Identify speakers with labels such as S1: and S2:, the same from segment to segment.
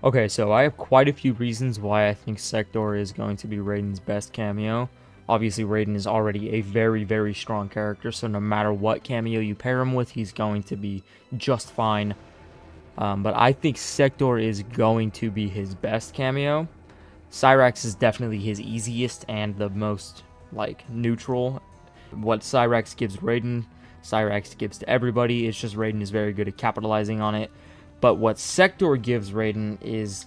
S1: Okay, so I have quite a few reasons why I think Sektor is going to be Raiden's best cameo. Obviously, Raiden is already a very, very strong character, so no matter what cameo you pair him with, he's going to be just fine. But I think Sektor is going to be his best cameo. Cyrax is definitely his easiest and the most, like, neutral. What Cyrax gives Raiden, Cyrax gives to everybody. It's just Raiden is very good at capitalizing on it. But what Sektor gives Raiden is,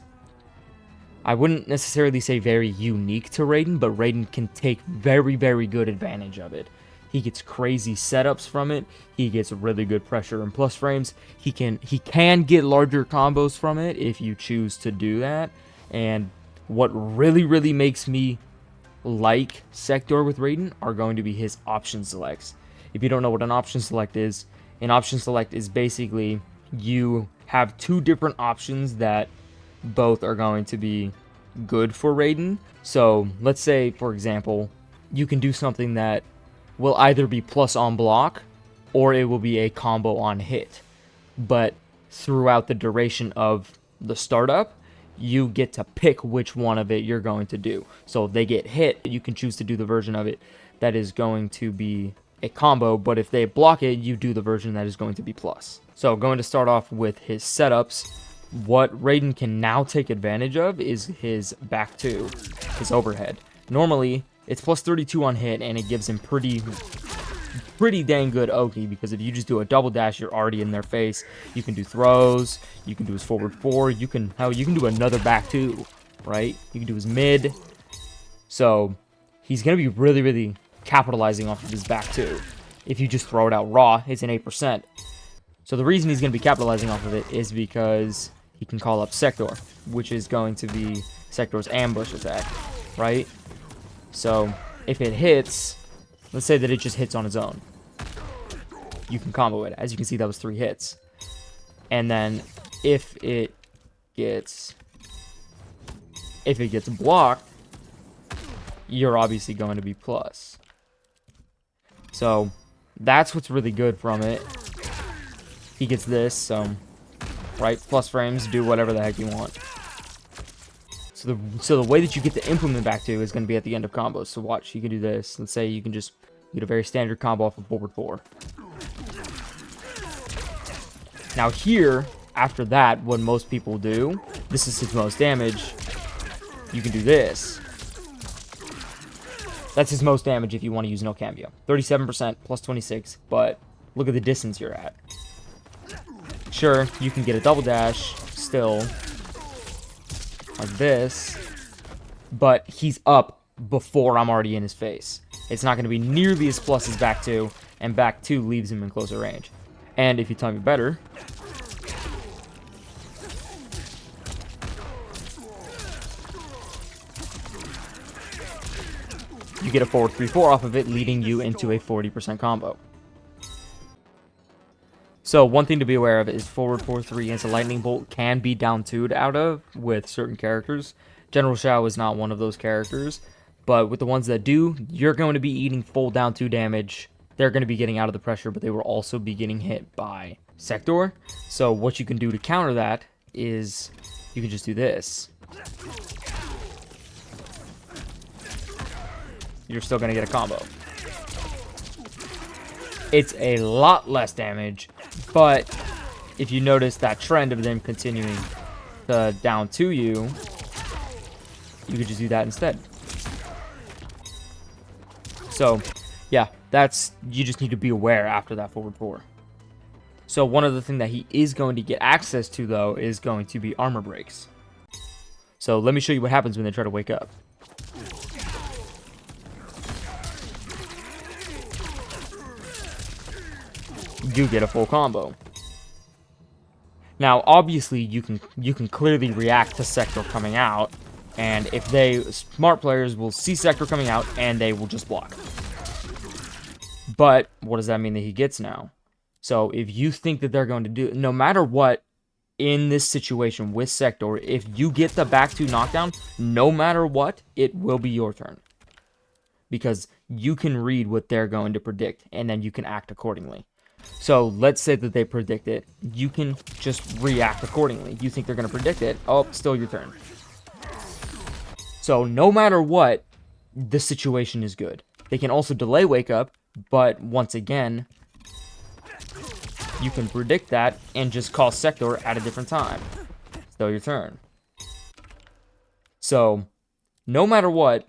S1: I wouldn't necessarily say very unique to Raiden, but Raiden can take very, very good advantage of it. He gets crazy setups from it. He gets really good pressure and plus frames. He can get larger combos from it if you choose to do that. And what really, really makes me like Sektor with Raiden are going to be his option selects. If you don't know what an option select is, an option select is basically you have two different options that both are going to be good for Raiden. So let's say, for example, you can do something that will either be plus on block or it will be a combo on hit. But throughout the duration of the startup, you get to pick which one of it you're going to do. So if they get hit, you can choose to do the version of it that is going to be a combo, but if they block it, you do the version that is going to be plus. So going to start off with his setups. What Raiden can now take advantage of is his back two, his overhead. Normally, it's plus 32 on hit, and it gives him pretty dang good Oki, because if you just do a double dash, you're already in their face. You can do throws, you can do his forward four, you can do another back two, right? You can do his mid. So he's gonna be really, really capitalizing off of his back two. If you just throw it out raw, it's an 8%. So the reason he's gonna be capitalizing off of it is because he can call up Sektor, which is going to be Sektor's ambush attack, right? So if it hits, let's say that it just hits on its own, you can combo it. As you can see, that was 3 hits. And then if it gets blocked, you're obviously going to be plus. So that's what's really good from it. He gets this, so right, plus frames, do whatever the heck you want. So the way that you get to implement back to is going to be at the end of combos. So watch, you can do this. Let's say you can just get a very standard combo off of forward 4. Now here, after that, what most people do, this is his most damage, you can do this. That's his most damage if you want to use no Kameo. 37% plus 26, but look at the distance you're at. Sure, you can get a double dash still, like this, but he's up before I'm already in his face. It's not going to be nearly as plus as back 2, and back 2 leaves him in closer range. And if you tell me better, you get a forward 3-4 off of it, leading you into a 40% combo. So one thing to be aware of is forward 4-3 against a lightning bolt can be down 2'd out of with certain characters. General Shao is not one of those characters, but with the ones that do, you're going to be eating full down 2 damage. They're going to be getting out of the pressure, but they will also be getting hit by Sektor. So what you can do to counter that is you can just do this. You're still going to get a combo. It's a lot less damage, but if you notice that trend of them continuing to down to you, you could just do that instead. So, yeah, you just need to be aware after that forward 4. So one other thing that he is going to get access to, though, is going to be armor breaks. So let me show you what happens when they try to wake up. You get a full combo. Now, obviously, you can clearly react to Sektor coming out, and if smart players will see Sektor coming out, and they will just block. But what does that mean that he gets now? So if you think that they're going to do, no matter what, in this situation with Sektor, if you get the back 2 knockdown, no matter what, it will be your turn. Because you can read what they're going to predict, and then you can act accordingly. So let's say that they predict it. You can just react accordingly. You think they're going to predict it. Oh, still your turn. So no matter what, the situation is good. They can also delay wake up, but once again, you can predict that and just call Sektor at a different time. Still your turn. So no matter what,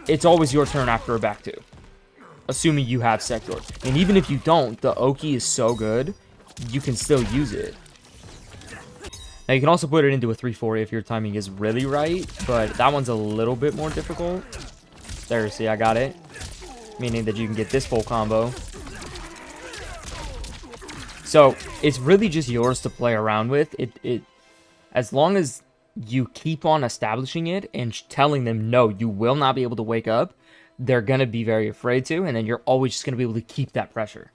S1: it's always your turn after a back two, assuming you have Sektor. And even if you don't, the Oki is so good, you can still use it. Now, you can also put it into a 3-4 if your timing is really right, but that one's a little bit more difficult. There, see, I got it. Meaning that you can get this full combo. So, it's really just yours to play around with. As long as you keep on establishing it and telling them, no, you will not be able to wake up, they're going to be very afraid to, and then you're always just going to be able to keep that pressure.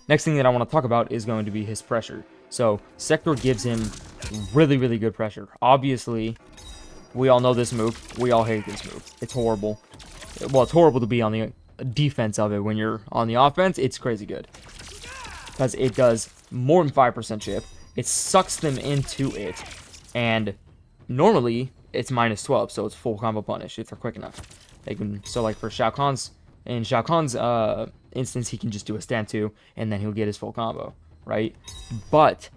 S1: Next thing that I want to talk about is going to be his pressure. So, Sektor gives him really, really good pressure. Obviously, we all know this move. We all hate this move. It's horrible. Well, it's horrible to be on the defense of it. When you're on the offense, it's crazy good. Because it does more than 5% chip. It sucks them into it. And normally, it's minus 12, so it's full combo punish if they're quick enough. They can, so like for Shao Kahn's, in Shao Kahn's instance, he can just do a stand 2, and then he'll get his full combo, right? But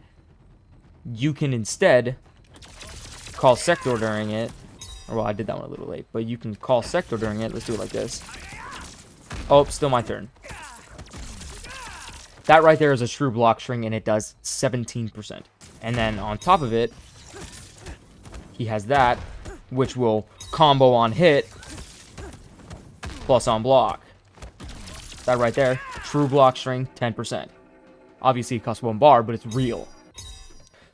S1: you can instead call Sektor during it. Or, well, I did that one a little late, but you can call Sektor during it. Let's do it like this. Oh, still my turn. That right there is a true block string, and it does 17%. And then on top of it, he has that, which will combo on hit, plus on block. That right there, true block string, 10%. Obviously, it costs 1 bar, but it's real.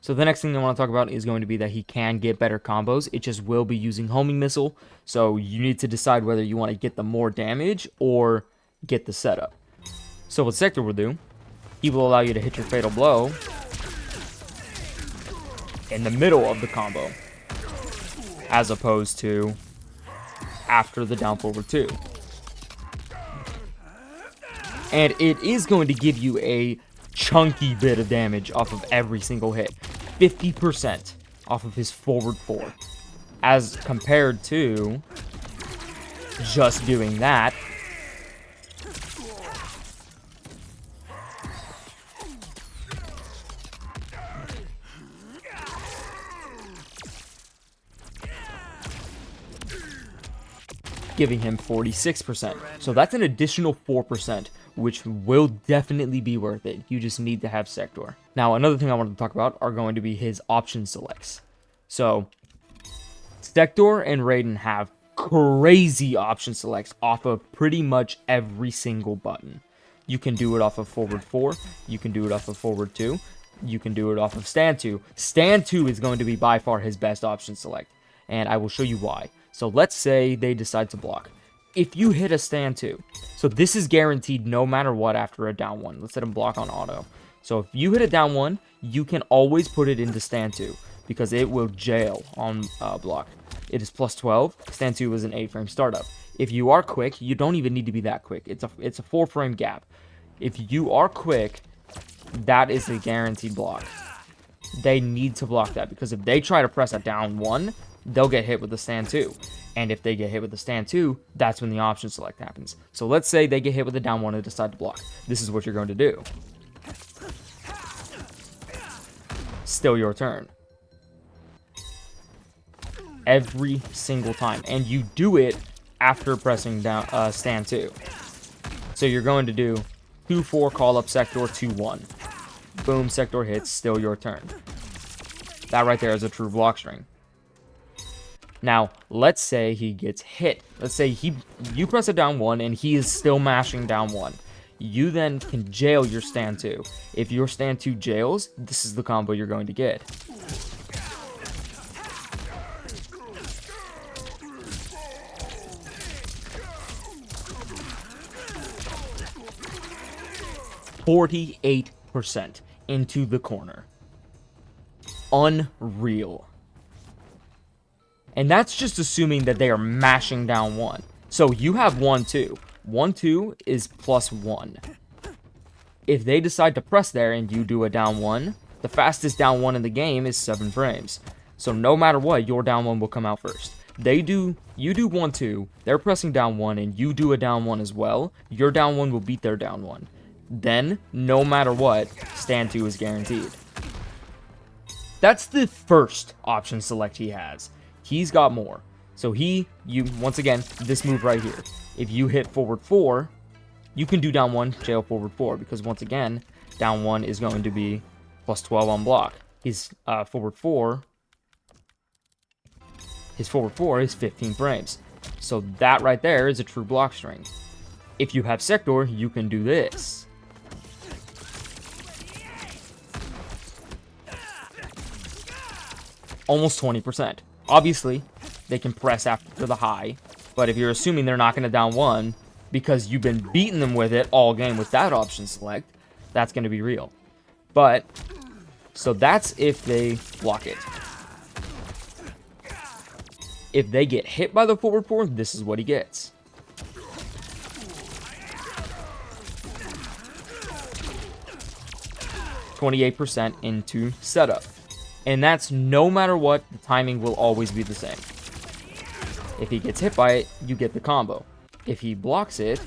S1: So the next thing I want to talk about is going to be that he can get better combos. It just will be using homing missile, so you need to decide whether you want to get the more damage or get the setup. So what Sektor will do, he will allow you to hit your fatal blow in the middle of the combo, as opposed to after the down forward 2. And it is going to give you a chunky bit of damage off of every single hit. 50% off of his forward 4. As compared to just doing that. Giving him 46%. So that's an additional 4%, which will definitely be worth it. You just need to have Sektor. Now, another thing I wanted to talk about are going to be his option selects. So, Sektor and Raiden have crazy option selects off of pretty much every single button. You can do it off of forward 4. You can do it off of forward 2. You can do it off of stand 2. Stand 2 is going to be by far his best option select, and I will show you why. So let's say they decide to block. If you hit a stand 2, so this is guaranteed no matter what after a down 1. Let's let him block on auto. So if you hit a down 1, you can always put it into stand 2 because it will jail on block. It is plus 12. Stand 2 is an 8-frame startup. If you are quick, you don't even need to be that quick. It's a 4-frame gap. If you are quick, that is a guaranteed block. They need to block that because if they try to press a down 1, they'll get hit with the stand 2. And if they get hit with the stand 2, that's when the option select happens. So let's say they get hit with the down 1 and decide to block. This is what you're going to do. Still your turn. Every single time. And you do it after pressing down stand 2. So you're going to do 2-4, call up Sektor, 2-1. Boom, Sektor hits, still your turn. That right there is a true block string. Now, let's say he gets hit. Let's say you press a down 1 and he is still mashing down 1. You then can jail your stand 2. If your stand 2 jails, this is the combo you're going to get. %48 into the corner. Unreal. And that's just assuming that they are mashing down 1. So you have 1-2. 1-2 is plus 1. if they decide to press there and you do a down 1, the fastest down 1 in the game is 7 frames. So no matter what, your down 1 will come out first. You do 1-2, they're pressing down 1, and you do a down 1 as well, your down 1 will beat their down 1. Then, no matter what, stand 2 is guaranteed. That's the first option select he has. He's got more. So once again, this move right here. If you hit forward 4, you can do down 1, jail forward 4, because once again, down 1 is going to be plus 12 on block. His forward 4 is 15 frames. So that right there is a true block string. If you have Sektor, you can do this. Almost 20%. Obviously, they can press after the high, but if you're assuming they're not going to down 1 because you've been beating them with it all game with that option select, that's going to be real. But, so that's if they block it. If they get hit by the forward 4, this is what he gets. %28 into setup. And that's no matter what, the timing will always be the same. If he gets hit by it, you get the combo. If he blocks it,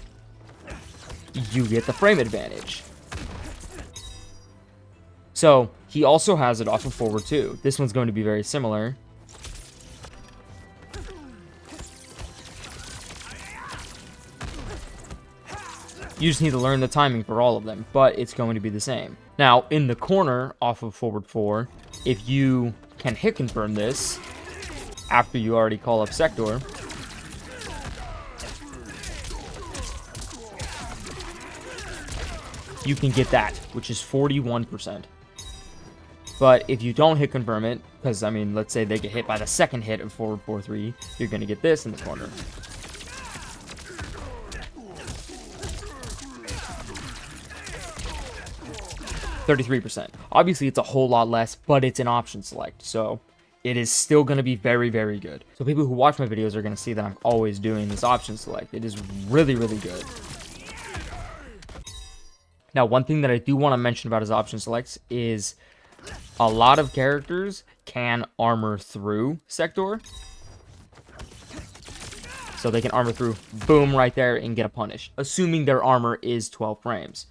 S1: you get the frame advantage. So, he also has it off of forward 2. This one's going to be very similar. You just need to learn the timing for all of them, but it's going to be the same. Now, in the corner off of forward 4, if you can hit confirm this after you already call up Sektor, you can get that, which is 41%. But if you don't hit confirm it, because, I mean, let's say they get hit by the second hit of forward 4-3, you're going to get this in the corner. %. Obviously, it's a whole lot less, but it's an option select, so it is still going to be very, very good. So people who watch my videos are going to see that I'm always doing this option select. It is really, really good. Now, one thing that I do want to mention about his option selects is a lot of characters can armor through Sektor. So they can armor through, boom, right there, and get a punish, assuming their armor is 12 frames.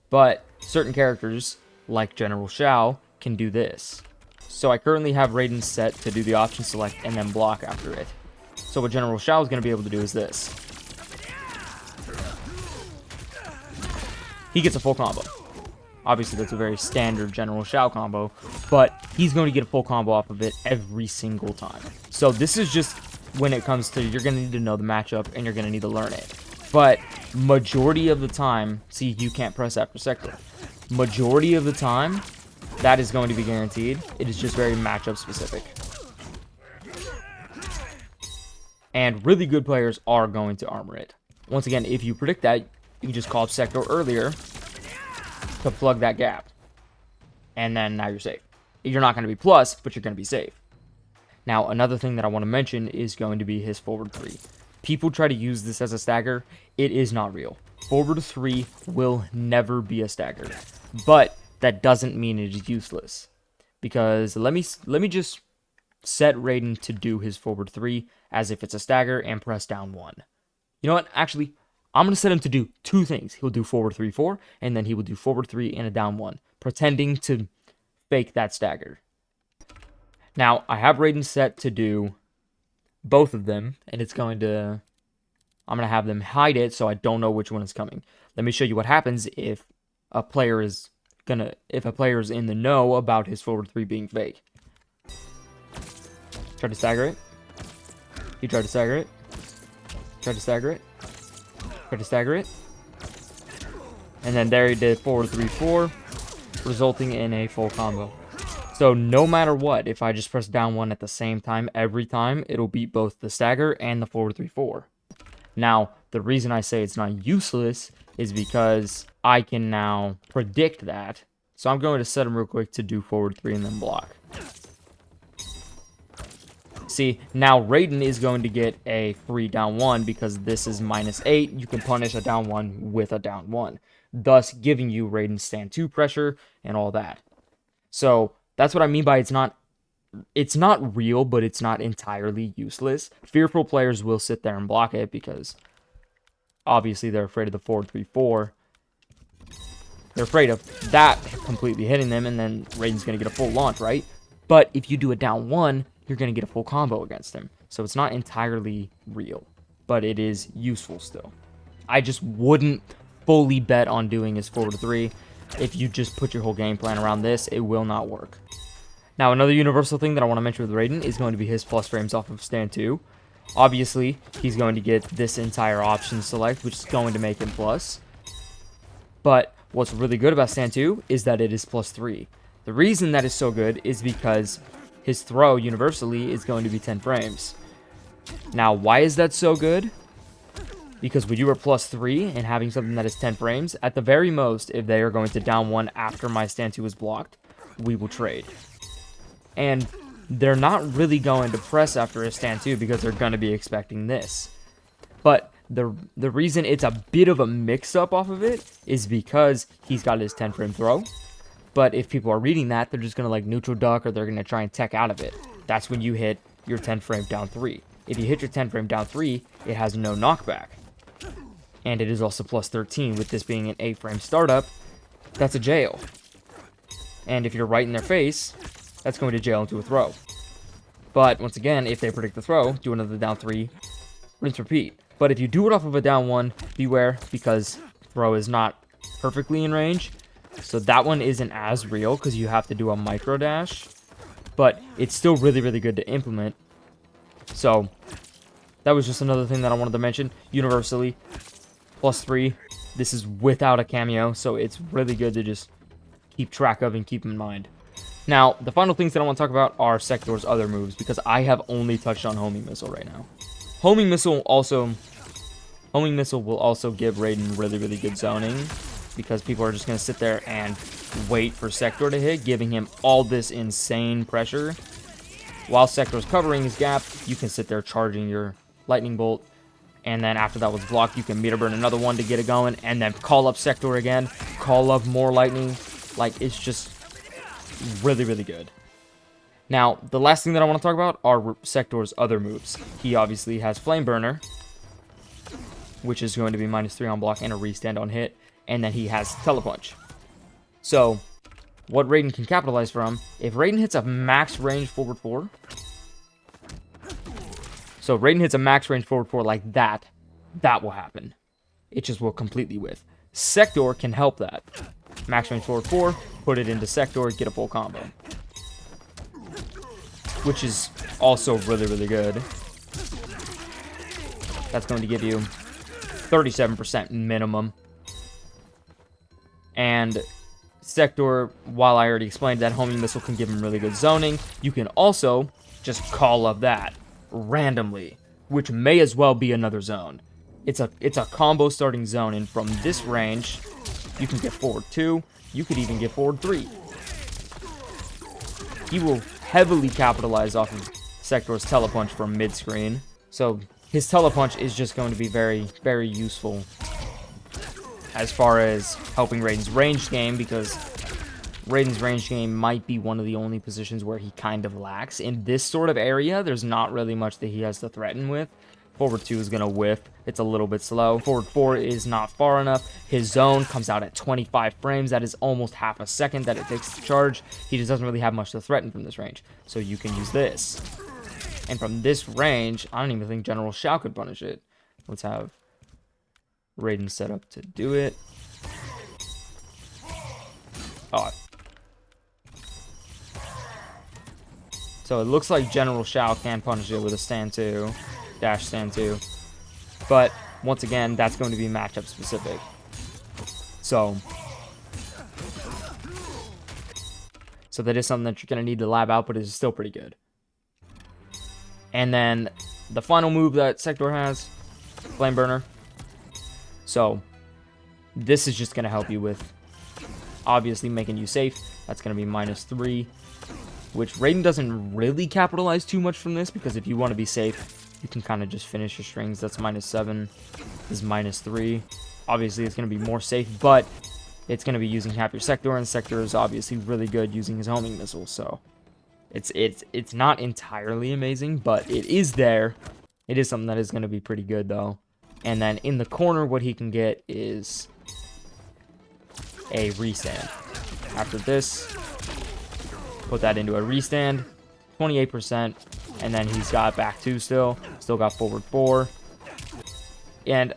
S1: But certain characters, like General Shao, can do this. So I currently have Raiden set to do the option select and then block after it. So what General Shao is going to be able to do is this. He gets a full combo. Obviously, that's a very standard General Shao combo, but he's going to get a full combo off of it every single time. So this is just when it comes to, you're going to need to know the matchup and you're going to need to learn it. But majority of the time, see, you can't press after Sektor. Majority of the time, that is going to be guaranteed. It is just very matchup specific. And really good players are going to armor it. Once again, if you predict that, you can just call up Sektor earlier to plug that gap. And then now you're safe. You're not going to be plus, but you're going to be safe. Now, another thing that I want to mention is going to be his forward 3. People try to use this as a stagger. It is not real. Forward 3 will never be a stagger. But that doesn't mean it is useless. Because let me just set Raiden to do his forward 3 as if it's a stagger and press down 1. You know what? Actually, I'm going to set him to do 2 things. He'll do forward 3-4, and then he will do forward 3 and a down 1, pretending to fake that stagger. Now, I have Raiden set to do both of them, and I'm going to have them hide it so I don't know which one is coming. Let me show you what happens if a player is in the know about his forward 3 being fake. Try to stagger it. He tried to stagger it. Tried to stagger it. Tried to stagger it. And then there he did forward 3-4, resulting in a full combo. So no matter what, if I just press down 1 at the same time every time, it'll beat both the stagger and the forward 3-4. Now, the reason I say it's not useless is because I can now predict that. So I'm going to set him real quick to do forward 3 and then block. See, now Raiden is going to get a free down 1 because this is -8. You can punish a down 1 with a down 1. thus giving you Raiden's stand 2 pressure and all that. So that's what I mean by it's not real, but it's not entirely useless. Fearful players will sit there and block it because obviously they're afraid of the 4-3-4. They're afraid of that completely hitting them, and then Raiden's going to get a full launch, right? But if you do a down 1, you're going to get a full combo against him. So it's not entirely real, but it is useful still. I just wouldn't fully bet on doing his forward 3. If you just put your whole game plan around this, it will not work. Now, another universal thing that I want to mention with Raiden is going to be his plus frames off of stand 2. Obviously, he's going to get this entire option select, which is going to make him plus. But what's really good about stand 2 is that it is plus 3. The reason that is so good is because his throw universally is going to be 10 frames. Now, why is that so good? Because when you are plus 3 and having something that is 10 frames, at the very most, if they are going to down 1 after my stand 2 is blocked, we will trade. And they're not really going to press after a stand 2 because they're going to be expecting this. But the reason it's a bit of a mix-up off of it is because he's got his 10 frame throw. But if people are reading that, they're just going to like neutral duck or they're going to try and tech out of it. That's when you hit your 10 frame down 3. If you hit your 10 frame down 3, it has no knockback. And it is also plus 13, with this being an 8 frame startup. That's a jail. And if you're right in their face, that's going to jail into a throw. But once again, if they predict the throw, do another down 3, rinse, repeat. But if you do it off of a down 1, beware, because throw is not perfectly in range. So that one isn't as real because you have to do a micro dash. But it's still really, really good to implement. So that was just another thing that I wanted to mention. Universally, plus 3. This is without a cameo, so it's really good to just keep track of and keep in mind. Now, the final things that I want to talk about are Sektor's other moves, because I have only touched on Homing Missile right now. Homing Missile will also give Raiden really, really good zoning, because people are just going to sit there and wait for Sektor to hit, giving him all this insane pressure. While Sektor's covering his gap, you can sit there charging your lightning bolt, and then after that was blocked, you can meter burn another one to get it going, and then call up Sektor again, call up more lightning. Like, it's just really, really good. Now, the last thing that I want to talk about are Sektor's other moves. He obviously has Flame Burner, which is going to be -3 on block and a restand on hit, and then he has Telepunch. So, what Raiden can capitalize from, if Raiden hits a max range forward 4, so Raiden hits a max range forward 4 like that, that will happen. It just will completely whiff. Sektor can help that. Max range forward 4, put it into Sektor, get a full combo. Which is also really, really good. That's going to give you 37% minimum. And Sektor, while I already explained that Homing Missile can give him really good zoning, you can also just call up that randomly, which may as well be another zone. It's a combo starting zone, and from this range, you can get forward 2, you could even get forward 3. He will heavily capitalize off of Sektor's Telepunch from mid-screen, so his Telepunch is just going to be very, very useful as far as helping Raiden's range game, because Raiden's range game might be one of the only positions where he kind of lacks. In this sort of area, there's not really much that he has to threaten with. Forward 2 is going to whiff. It's a little bit slow. Forward 4 is not far enough. His zone comes out at 25 frames. That is almost half a second that it takes to charge. He just doesn't really have much to threaten from this range. So you can use this. And from this range, I don't even think General Shao could punish it. Let's have Raiden set up to do it. Oh. So it looks like General Shao can punish it with a stand 2. Dash stand 2. But once again, that's going to be matchup specific. So that is something that you're going to need to lab out, but it is still pretty good. And then the final move that Sektor has, Flame Burner. So this is just going to help you with obviously making you safe. That's going to be -3, which Raiden doesn't really capitalize too much from this, because if you want to be safe, you can kind of just finish your strings. That's -7. This is -3. Obviously, it's going to be more safe, but it's going to be using half your Sektor, and Sektor is obviously really good using his homing missile, so it's not entirely amazing, but it is there. It is something that is going to be pretty good, though. And then in the corner, what he can get is a restand. After this, put that into a restand, 28%, and then he's got back 2 still got forward 4. And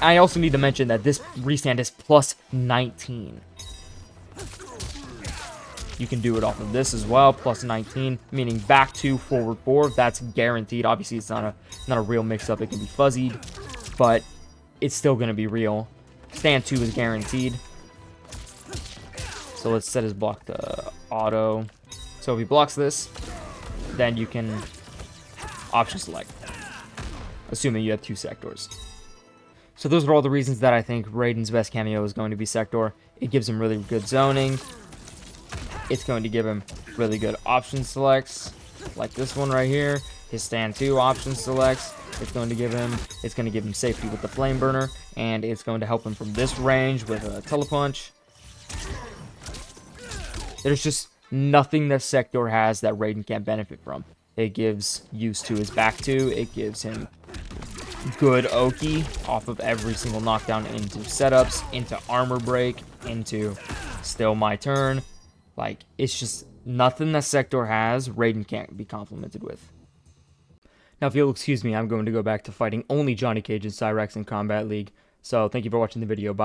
S1: I also need to mention that this restand is plus 19. You can do it off of this as well, plus 19, meaning back 2, forward 4. That's guaranteed. Obviously, it's not a real mix-up. It can be fuzzied, but it's still going to be real. Stand 2 is guaranteed. So let's set his block to auto. So if he blocks this, then you can option select, assuming you have 2 Sektors. So those are all the reasons that I think Raiden's best cameo is going to be Sektor. It gives him really good zoning. It's going to give him really good option selects, like this one right here. His stand 2 option selects. It's going to give him safety with the flame burner, and it's going to help him from this range with a telepunch. There's just nothing that Sektor has that Raiden can't benefit from. It gives use to his back 2. It gives him good Oki off of every single knockdown into setups, into armor break, into still my turn. Like, it's just nothing that Sektor has, Raiden can't be complimented with. Now, if you'll excuse me, I'm going to go back to fighting only Johnny Cage and Cyrax in Combat League. So, thank you for watching the video. Bye.